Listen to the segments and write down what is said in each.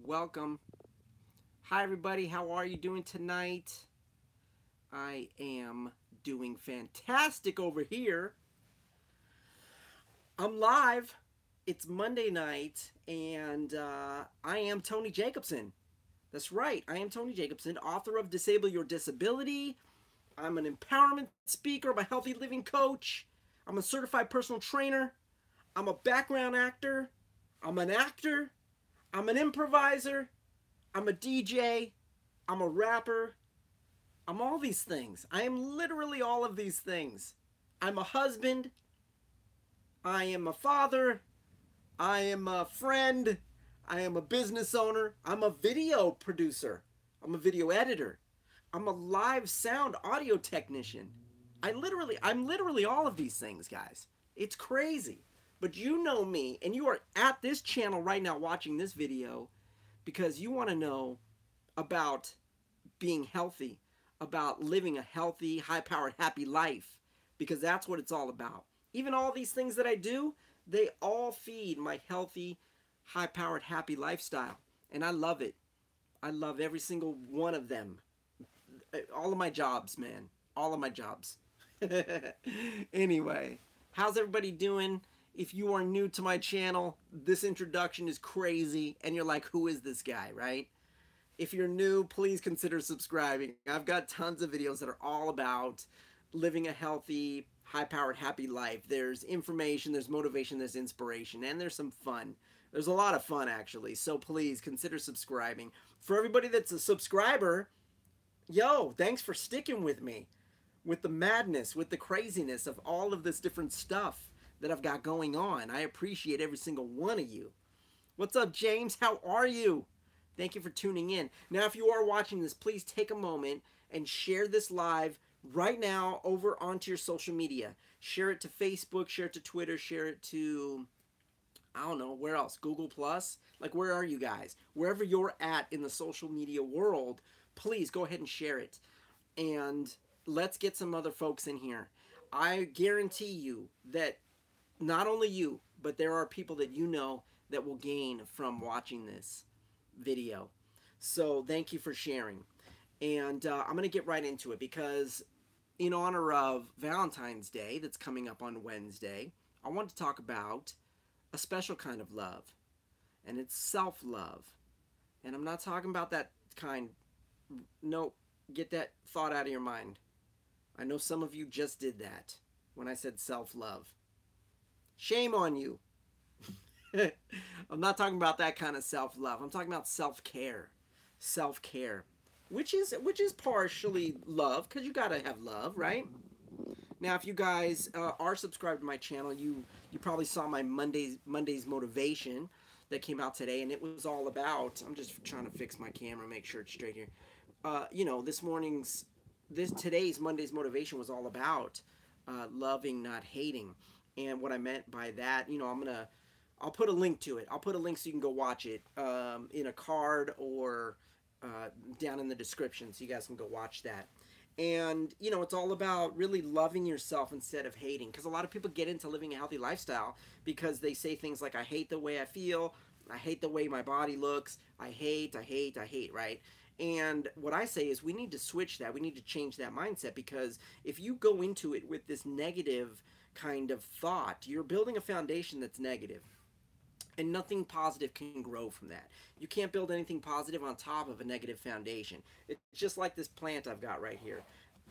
Welcome. Hi, everybody. How are you doing tonight? I am doing fantastic over here. I'm live. It's Monday night, and I am Tony Jacobson. That's right. I am Tony Jacobson, author of Disable Your Disability. I'm an empowerment speaker. I'm a healthy living coach. I'm a certified personal trainer. I'm a background actor. I'm an actor. I'm an improviser. I'm a DJ. I'm a rapper. I'm all these things. I am literally all of these things. I'm a husband. I am a father. I am a friend. I am a business owner. I'm a video producer. I'm a video editor. I'm a live sound audio technician. I'm literally all of these things, guys. It's crazy. But you know me, and you are at this channel right now watching this video because you want to know about being healthy, about living a healthy, high-powered, happy life, because that's what it's all about. Even all these things that I do, they all feed my healthy, high-powered, happy lifestyle, and I love it. I love every single one of them. All of my jobs, man. All of my jobs. Anyway, how's everybody doing? If you are new to my channel, this introduction is crazy, and you're like, who is this guy, right? If you're new, please consider subscribing. I've got tons of videos that are all about living a healthy, high-powered, happy life. There's information, there's motivation, there's inspiration, and there's some fun. There's a lot of fun, actually, so please consider subscribing. For everybody that's a subscriber, yo, thanks for sticking with me, with the madness, with the craziness of all of this different stuff that I've got going on. I appreciate every single one of you. What's up, James? How are you? Thank you for tuning in. Now, if you are watching this, please take a moment and share this live right now over onto your social media. Share it to Facebook, share it to Twitter, share it to, I don't know, where else? Google Plus? Like, where are you guys? Wherever you're at in the social media world, please go ahead and share it. And let's get some other folks in here. I guarantee you that not only you, but there are people that you know that will gain from watching this video. So thank you for sharing. And I'm going to get right into it because in honor of Valentine's Day that's coming up on Wednesday, I want to talk about a special kind of love, and it's self-love. And I'm not talking about that kind, no, get that thought out of your mind. I know some of you just did that when I said self-love. Shame on you. I'm not talking about that kind of self-love. I'm talking about self-care. Self-care. Which is partially love, because you gotta have love, right? Now, if you guys are subscribed to my channel, you probably saw my Monday's motivation that came out today, and it was all about, I'm just trying to fix my camera, make sure it's straight here. You know, today's Monday's motivation was all about loving, not hating. And what I meant by that, you know, I'll put a link to it. I'll put a link so you can go watch it in a card or down in the description so you guys can go watch that. And, you know, it's all about really loving yourself instead of hating. Because a lot of people get into living a healthy lifestyle because they say things like, I hate the way I feel. I hate the way my body looks. I hate, right? And what I say is we need to switch that. We need to change that mindset, because if you go into it with this negative kind of thought, you're building a foundation that's negative. And nothing positive can grow from that. You can't build anything positive on top of a negative foundation. It's just like this plant I've got right here.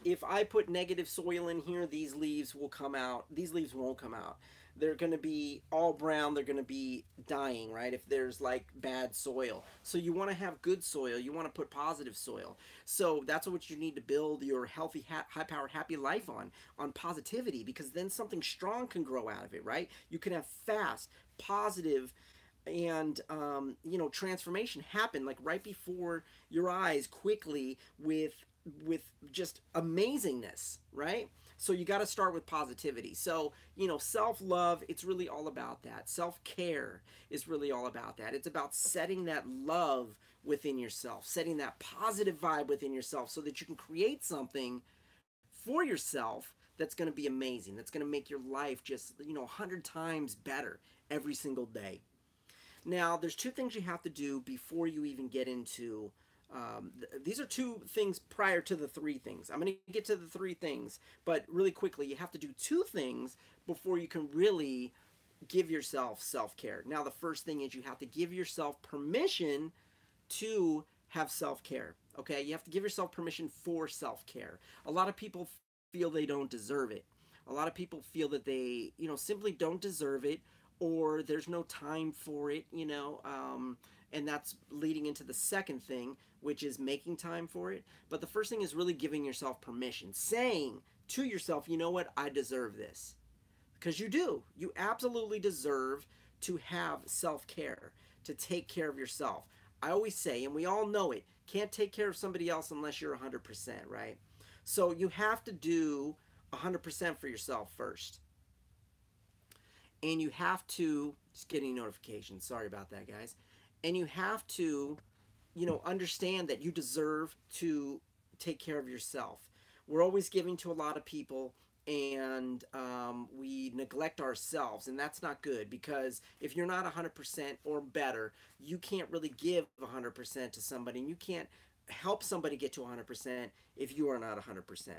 If I put negative soil in here, these leaves will come out. These leaves won't come out. They're going to be all brown. They're going to be dying, right, if there's like bad soil. So you want to have good soil. You want to put positive soil. So that's what you need to build your healthy, high-powered, happy life on positivity, because then something strong can grow out of it, right? You can have fast, positive, and you know, transformation happen like right before your eyes, quickly, with just amazingness, right? So you got to start with positivity. So, you know, self-love, it's really all about that. Self-care is really all about that. It's about setting that love within yourself, setting that positive vibe within yourself so that you can create something for yourself that's going to be amazing, that's going to make your life just, you know, 100 times better every single day. Now, there's two things you have to do before you even get into. These are two things prior to the three things. I'm going to get to the three things, but really quickly, you have to do two things before you can really give yourself self-care. Now, the first thing is you have to give yourself permission to have self-care. Okay, you have to give yourself permission for self-care. A lot of people feel they don't deserve it. A lot of people feel that they, simply don't deserve it, or there's no time for it, and that's leading into the second thing, which is making time for it. But the first thing is really giving yourself permission, saying to yourself, you know what, I deserve this. Because you do. You absolutely deserve to have self-care, to take care of yourself. I always say, and we all know it, can't take care of somebody else unless you're 100%, right? So you have to do 100% for yourself first. And you have to, just getting notifications, sorry about that, guys. And you have to, understand that you deserve to take care of yourself. We're always giving to a lot of people, and we neglect ourselves, and that's not good, because if you're not 100% or better, you can't really give 100% to somebody, and you can't help somebody get to 100% if you are not 100%.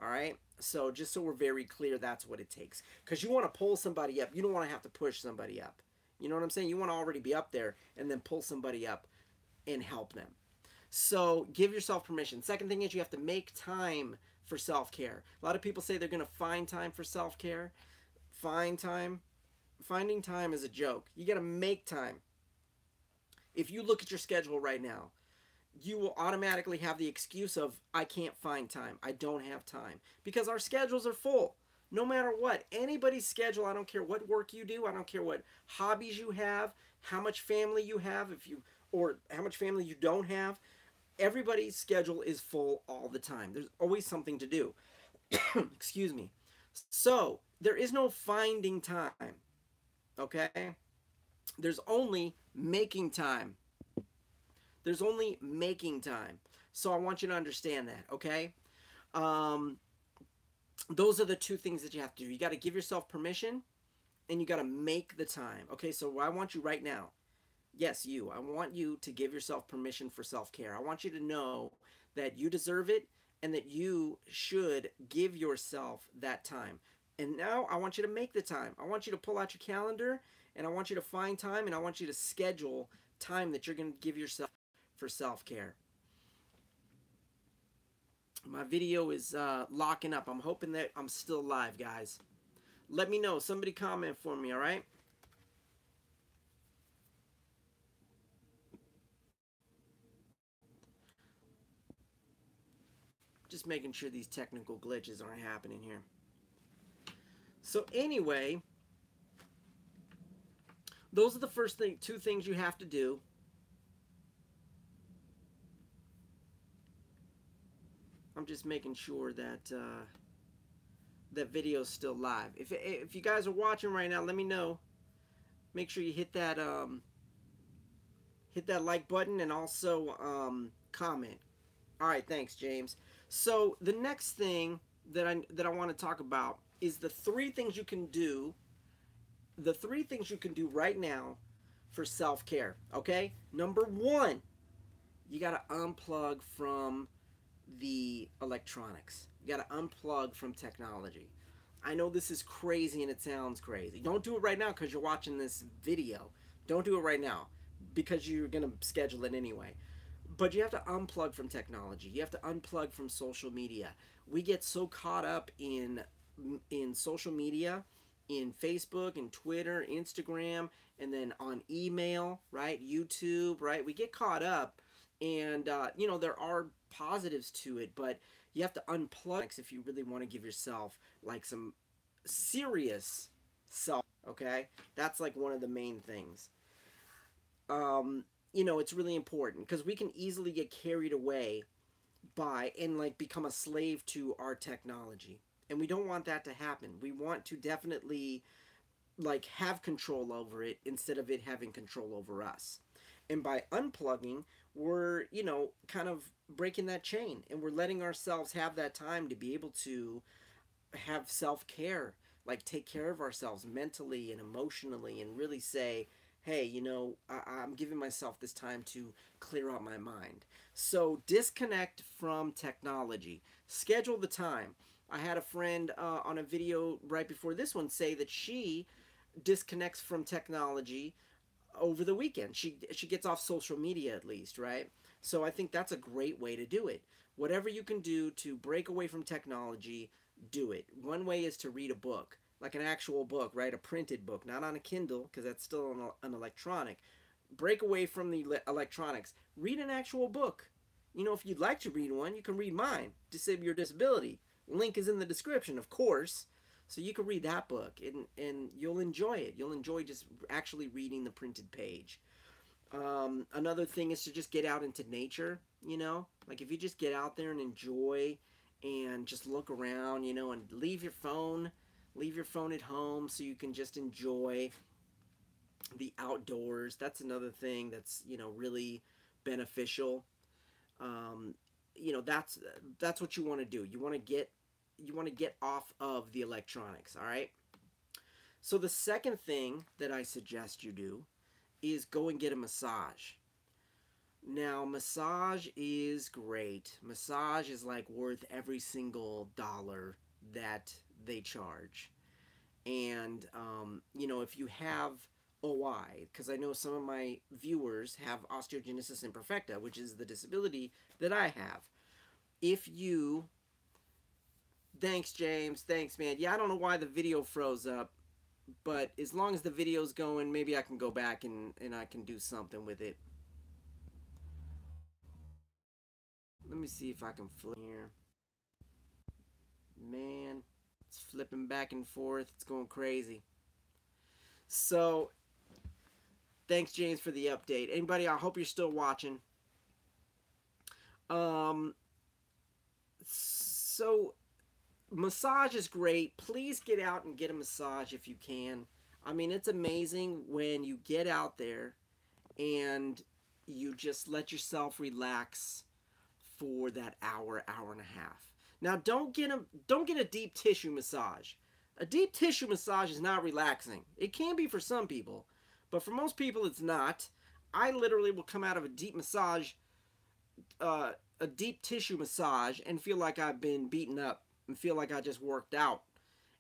All right, so just so we're very clear, that's what it takes. Because you want to pull somebody up, you don't want to have to push somebody up. You know what I'm saying? You want to already be up there and then pull somebody up and help them. So give yourself permission. Second thing is you have to make time for self-care. A lot of people say they're going to find time for self-care. Find time. Finding time is a joke. You got to make time. If you look at your schedule right now, you will automatically have the excuse of, I can't find time. I don't have time. Because our schedules are full. No matter what. Anybody's schedule, I don't care what work you do. I don't care what hobbies you have, how much family you have, or how much family you don't have. Everybody's schedule is full all the time. There's always something to do. Excuse me. So, there is no finding time. Okay? There's only making time. There's only making time. So I want you to understand that, okay? Those are the two things that you have to do. You got to give yourself permission, and you got to make the time. Okay, so I want you right now, yes, you, I want you to give yourself permission for self-care. I want you to know that you deserve it and that you should give yourself that time. And now I want you to make the time. I want you to pull out your calendar, and I want you to find time, and I want you to schedule time that you're going to give yourself for self-care. My video is locking up. I'm hoping that I'm still live, guys. Let me know. Somebody comment for me, all right? Just making sure these technical glitches aren't happening here. So anyway, those are the two things you have to do. I'm just making sure that that video is still live. If you guys are watching right now, let me know. Make sure you hit that like button, and also comment. All right, thanks, James. So the next thing that I want to talk about is the three things you can do. The three things you can do right now for self-care. Okay, number one, you got to unplug from the electronics. You got to unplug from technology. I know this is crazy and it sounds crazy. Don't do it right now because you're watching this video. Don't do it right now because you're going to schedule it anyway. But you have to unplug from technology. You have to unplug from social media. We get so caught up in social media, in Facebook and Twitter, Instagram, and then on email, right? YouTube, right? We get caught up, and there are positives to it, but you have to unplug if you really want to give yourself like some serious self. Okay, that's like one of the main things. It's really important because we can easily get carried away by and like become a slave to our technology, and we don't want that to happen. We want to definitely like have control over it instead of it having control over us. And by unplugging, we're, kind of breaking that chain, and we're letting ourselves have that time to be able to have self-care, like take care of ourselves mentally and emotionally, and really say, hey, I'm giving myself this time to clear out my mind. So disconnect from technology. Schedule the time. I had a friend on a video right before this one say that she disconnects from technology over the weekend. She gets off social media at least, right? So I think that's a great way to do it. Whatever you can do to break away from technology, do it. One way is to read a book, like an actual book, right? A printed book, not on a Kindle because that's still an electronic. Break away from the electronics. Read an actual book. If you'd like to read one, you can read mine, Disable Your Disability. Link is in the description, of course. So you can read that book and you'll enjoy it. You'll enjoy just actually reading the printed page. Another thing is to just get out into nature. Like if you just get out there and enjoy and just look around, and leave your phone at home so you can just enjoy the outdoors. That's another thing that's really beneficial. Um, that's what you want to do. You want to get off of the electronics, all right? So the second thing that I suggest you do is go and get a massage. Now, massage is great. Massage is like worth every single dollar that they charge. And, if you have OI, because I know some of my viewers have osteogenesis imperfecta, which is the disability that I have. If you. Thanks, James. Thanks, man. Yeah, I don't know why the video froze up, but as long as the video's going, maybe I can go back and I can do something with it. Let me see if I can flip here. Man, it's flipping back and forth. It's going crazy. So, thanks, James, for the update. Anybody, I hope you're still watching. So, massage is great. Please get out and get a massage if you can. I mean, it's amazing when you get out there and you just let yourself relax for that hour and a half. Now, don't get a deep tissue massage. A deep tissue massage is not relaxing. It can be for some people, but for most people, it's not. I literally will come out of a deep tissue massage, and feel like I've been beaten up and feel like I just worked out,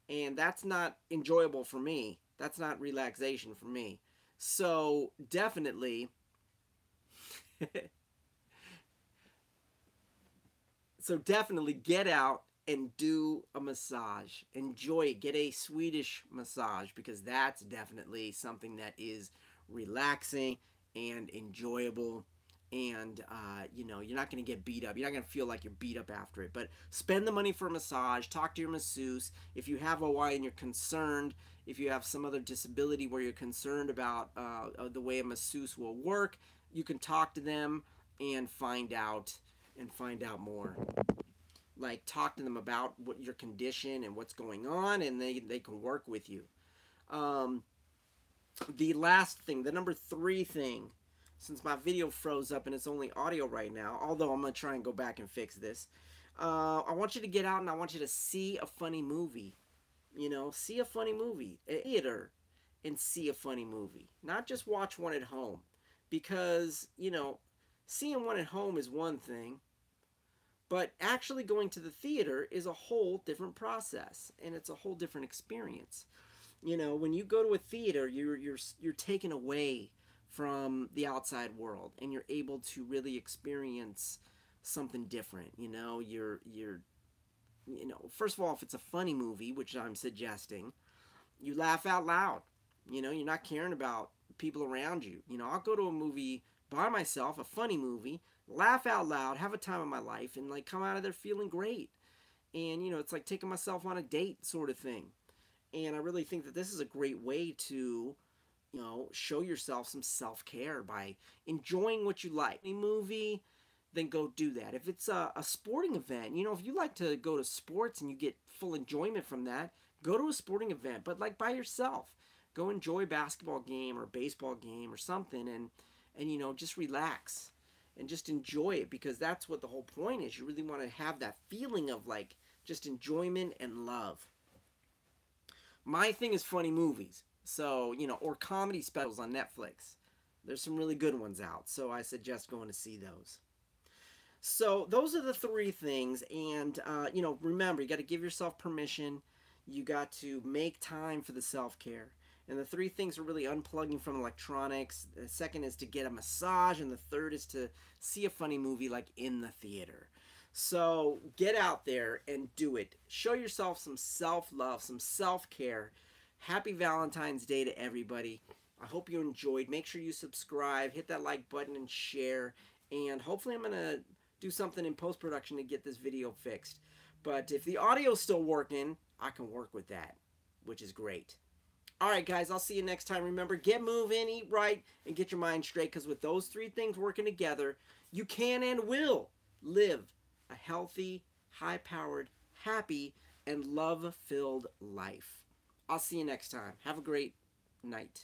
and that's not enjoyable for me. That's not relaxation for me. So definitely. So definitely get out and do a massage. Enjoy it. Get a Swedish massage because that's definitely something that is relaxing and enjoyable. And, you're not going to get beat up. You're not going to feel like you're beat up after it. But spend the money for a massage. Talk to your masseuse. If you have OI and you're concerned, if you have some other disability where you're concerned about the way a masseuse will work, you can talk to them and find out more. Like, talk to them about what your condition and what's going on, and they can work with you. The last thing, the number 3 thing, since my video froze up and it's only audio right now, although I'm going to try and go back and fix this, I want you to get out and I want you to see a funny movie. See a funny movie. A theater and see a funny movie. Not just watch one at home. Because, seeing one at home is one thing, but actually going to the theater is a whole different process, and it's a whole different experience. When you go to a theater, you're taken away from the outside world, and you're able to really experience something different. First of all, if it's a funny movie, which I'm suggesting, you laugh out loud. You're not caring about people around you. I'll go to a movie by myself, a funny movie, laugh out loud, have a time of my life, and like come out of there feeling great. And it's like taking myself on a date sort of thing. And I really think that this is a great way to, show yourself some self-care by enjoying what you like. A movie, then go do that. If it's a sporting event, if you like to go to sports and you get full enjoyment from that, go to a sporting event, but like by yourself. Go enjoy a basketball game or a baseball game or something, and just relax and just enjoy it, because that's what the whole point is. You really want to have that feeling of like just enjoyment and love. My thing is funny movies. So, you know, or comedy specials on Netflix. There's some really good ones out, so I suggest going to see those. So those are the three things, and you know, remember, you got to give yourself permission. You got to make time for the self-care. And the three things are really unplugging from electronics. The second is to get a massage, and the third is to see a funny movie like in the theater. So get out there and do it. Show yourself some self-love, some self-care. Happy Valentine's Day to everybody. I hope you enjoyed. Make sure you subscribe, hit that like button, and share. And hopefully I'm going to do something in post-production to get this video fixed. But if the audio's still working, I can work with that, which is great. All right, guys, I'll see you next time. Remember, get moving, eat right, and get your mind straight, because with those three things working together, you can and will live a healthy, high-powered, happy, and love-filled life. I'll see you next time. Have a great night.